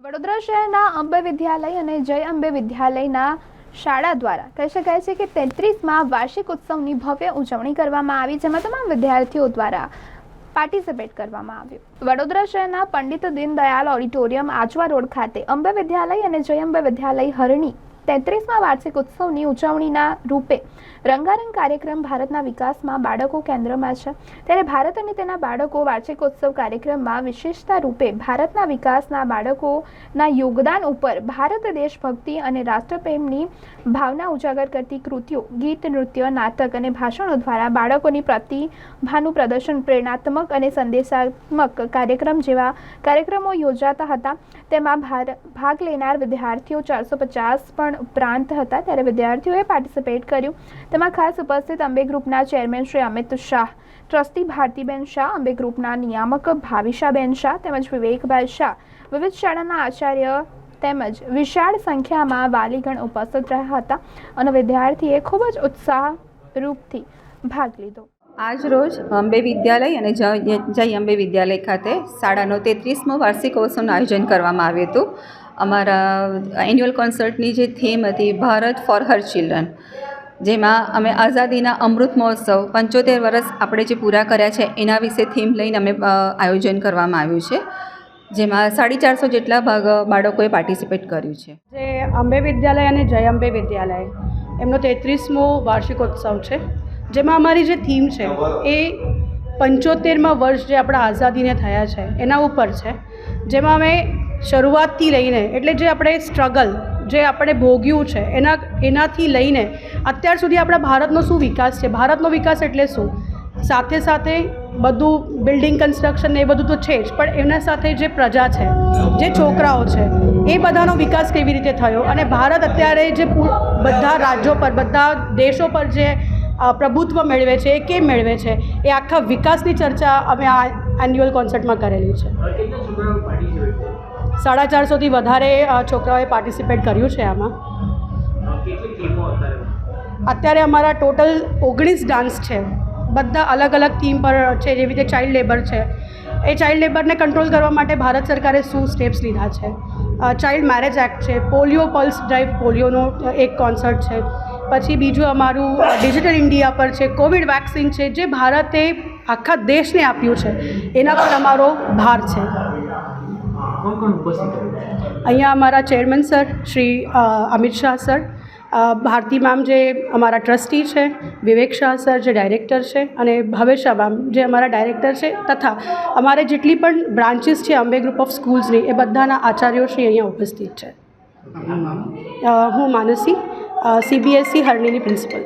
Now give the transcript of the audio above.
વડોદરા શહેરના અંબે વિદ્યાલય અને જય અંબે વિદ્યાલયના શાળા દ્વારા કહી શકાય છે કે 33માં વાર્ષિક ઉત્સવની ભવ્ય ઉજવણી કરવામાં આવી, જેમાં તમામ વિદ્યાર્થીઓ દ્વારા પાર્ટિસિપેટ કરવામાં આવ્યું। વડોદરા શહેરના પંડિત દીનદયાળ ઓડિટોરિયમ આજવા રોડ ખાતે અંબે વિદ્યાલય અને જય અંબે વિદ્યાલય હરણી 33માં વાર્ષિક ઉત્સવની ઉજવણીના રૂપે રંગારંગ કાર્યક્રમ ભારતના વિકાસમાં બાળકો કેન્દ્રમાં છે, ત્યારે ભારત અને તેના બાળકો વાર્ષિક ઉત્સવ કાર્યક્રમમાં વિશેષતા રૂપે ભારતના વિકાસના બાળકોના યોગદાન ઉપર ભારત દેશભક્તિ અને રાષ્ટ્રપ્રેમની ભાવના ઉજાગર કરતી કૃતિઓ, ગીત, નૃત્ય, નાટક અને ભાષણો દ્વારા બાળકોની પ્રતિભાનું પ્રદર્શન, પ્રેરણાત્મક અને સંદેશાત્મક કાર્યક્રમ જેવા કાર્યક્રમો યોજાતા હતા। તેમાં ભાગ લેનાર વિદ્યાર્થીઓ 450 પણ ઉપરાંત હતા, ત્યારે વિદ્યાર્થીઓએ પાર્ટિસિપેટ કર્યું। તેમાં ખાસ ઉપસ્થિત અંબે ગ્રુપના ચેરમેન શ્રી અમિત શાહ, ટ્રસ્ટી ભારતીબેન શાહ, અંબે ગ્રુપના નિયામક ભાવિશાબેન શાહ તેમજ વિવેકભાઈ શાહ, વિવિધ શાળાના આચાર્ય તેમજ વિશાળ સંખ્યામાં વાલીગણ ઉપસ્થિત રહ્યા હતા અને વિદ્યાર્થીએ ખૂબ જ ઉત્સાહરૂપથી ભાગ લીધો। આજ રોજ અંબે વિદ્યાલય અને જય અંબે વિદ્યાલય ખાતે શાળાનો 33મો વાર્ષિકોત્સવનું આયોજન કરવામાં આવ્યું હતું। અમારા એન્યુઅલ કોન્સર્ટની જે થીમ હતી ભારત ફોર હર ચિલ્ડ્રન, જેમાં અમે આઝાદીના અમૃત મહોત્સવ 75 વર્ષ આપણે જે પૂરા કર્યા છે એના વિશે થીમ લઈને અમે આયોજન કરવામાં આવ્યું છે, જેમાં 450 જેટલા બાળકોએ પાર્ટિસિપેટ કર્યું છે। જે અંબે વિદ્યાલય અને જય અંબે વિદ્યાલય એમનો 33મો વાર્ષિકોત્સવ છે, જેમાં અમારી જે થીમ છે એ 75માં વર્ષ જે આપણા આઝાદીને થયા છે એના ઉપર છે, જેમાં અમે શરૂઆતથી લઈને એટલે જે આપણે સ્ટ્રગલ જે આપણે ભોગ્યું છે એનાથી લઈને અત્યાર સુધી આપણા ભારતનો શું વિકાસ છે, ભારતનો વિકાસ એટલે શું, સાથે સાથે બધું બિલ્ડિંગ કન્સ્ટ્રક્શન ને એ બધું તો છે જ, પણ એના સાથે જે પ્રજા છે, જે છોકરાઓ છે, એ બધાનો વિકાસ કેવી રીતે થયો અને ભારત અત્યારે જે બધા રાજ્યો પર, બધા દેશો પર જે પ્રભુત્વ મેળવે છે એ કેમ મેળવે છે, એ આખા વિકાસની ચર્ચા અમે આ એન્યુઅલ કોન્સર્ટમાં કરેલી છે। 450થી વધારે છોકરાઓએ પાર્ટિસિપેટ કર્યું છે આમાં। અત્યારે અમારા ટોટલ 19 ડાન્સ છે, બધા અલગ અલગ થીમ પર છે, જેવી રીતે ચાઇલ્ડ લેબર છે, એ ચાઇલ્ડ લેબરને કંટ્રોલ કરવા માટે ભારત સરકારે શું સ્ટેપ્સ લીધા છે, ચાઇલ્ડ મેરેજ એક્ટ છે, પોલિયો પલ્સ ડ્રાઈવ, પોલિયોનો એક કોન્સર્ટ છે, પછી બીજું અમારું ડિજિટલ ઇન્ડિયા પર છે, કોવિડ વેક્સિન છે, જે ભારતે આખા દેશને આપ્યું છે એના પર અમારો ભાર છે। અહીંયા અમારા chairman sir Shri Amit Shah sir, Bharati ma'am જે અમારા ટ્રસ્ટી છે, વિવેક શાહ સર જે ડાયરેક્ટર છે અને ભાવેશા મેમ જે અમારા ડાયરેક્ટર છે, તથા અમારે જેટલી પણ બ્રાન્ચીસ છે અંબે ગ્રુપ ઓફ સ્કૂલ્સની એ બધાના આચાર્યો શ્રી અહીંયા ઉપસ્થિત છે। હું માનસી, CBSE હરણીની પ્રિન્સિપલ।